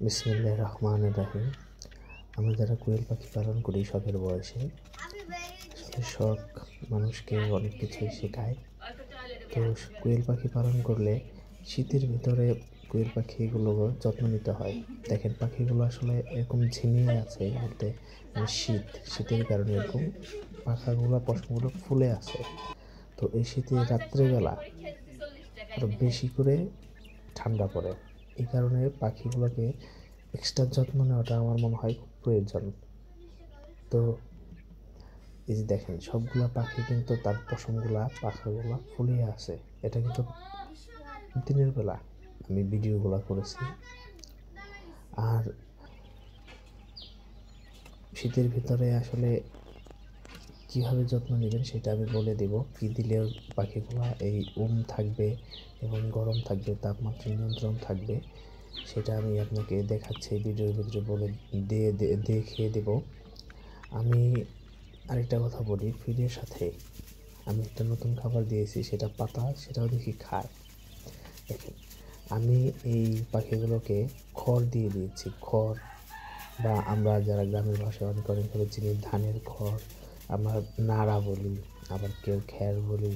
বিসমিল্লাহির রহমানির রহিম। আমরা যারা কোয়েল পাখি পালন করি শখের বয়সে, আসলে শখ মানুষকে অনেক কিছুই শেখায়। তো কোয়েল পাখি পালন করলে শীতের ভিতরে কোয়েল পাখিগুলো যত্ন নিতে হয়। দেখেন পাখিগুলো আসলে এরকম ঝিমিয়ে আছে এই মুহূর্তে, মানে শীতের কারণে এরকম পাখাগুলো পশমগুলো ফুলে আছে। তো এই শীতে রাত্রেবেলা আরো বেশি করে ঠান্ডা পড়ে, এই কারণে পাখিগুলোকে এক্সট্রা যত্ন নেওয়াটা আমার মনে হয় খুব প্রয়োজন। তো এই যে দেখেন সবগুলা পাখি কিন্তু তার পাখাগুলা ফুলিয়ে আছে। এটা কিন্তু দিনের বেলা আমি ভিডিওগুলো করেছি। আর শীতের ভিতরে আসলে কীভাবে যত্ন নেবেন সেটা আমি বলে দেব। কী দিলে পাখিগুলা এই থাকবে এবং গরম থাকবে, তাপমাত্রা নিয়ন্ত্রণ থাকবে, সেটা আমি আপনাকে দেখাচ্ছি ভিডিওর ভিতরে বলে দেখিয়ে দেব। আমি আরেকটা কথা বলি, ফিডের সাথে আমি একটা নতুন খাবার দিয়েছি, সেটা পাতা, সেটাও দেখি খায়। দেখেন আমি এই পাখিগুলোকে খড় দিয়ে দিয়েছি, খড় বা আমরা যারা গ্রামের ভাষায় অনেক করে চিনি ধানের খড়, আমরা নাড়া বলি, আবার কেউ খ্যার বলি,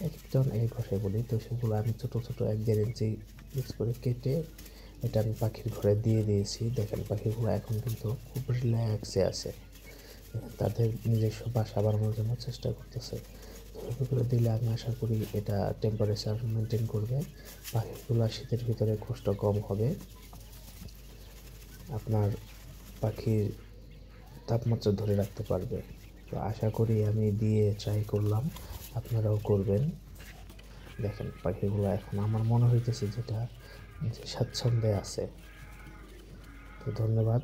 এক একজন এক ভাষায় বলি। তো সেগুলো আমি ছোটো ছোটো 1-1.5 ইঞ্চি পিস করে কেটে এটা আমি পাখির ঘরে দিয়ে দিয়েছি। দেখেন পাখিগুলো এখন কিন্তু খুব রিল্যাক্সে আছে, তাদের নিজস্ব বাসা বানানোর জন্য চেষ্টা করতেছে। তো এভাবে করে দিলে আমি আশা করি এটা টেম্পারেচার মেনটেন করবে, পাখিগুলো শীতের ভিতরে কষ্ট কম হবে, আপনার পাখির তাপমাত্রা ধরে রাখতে পারবে। তো আশা করি আমি দিয়ে ট্রাই করলাম, আপনারাও করবেন। দেখেন পাখিগুলো এখন আমার মনে হইতেছে যেটা স্বাচ্ছন্দ্যে আছে। তো ধন্যবাদ।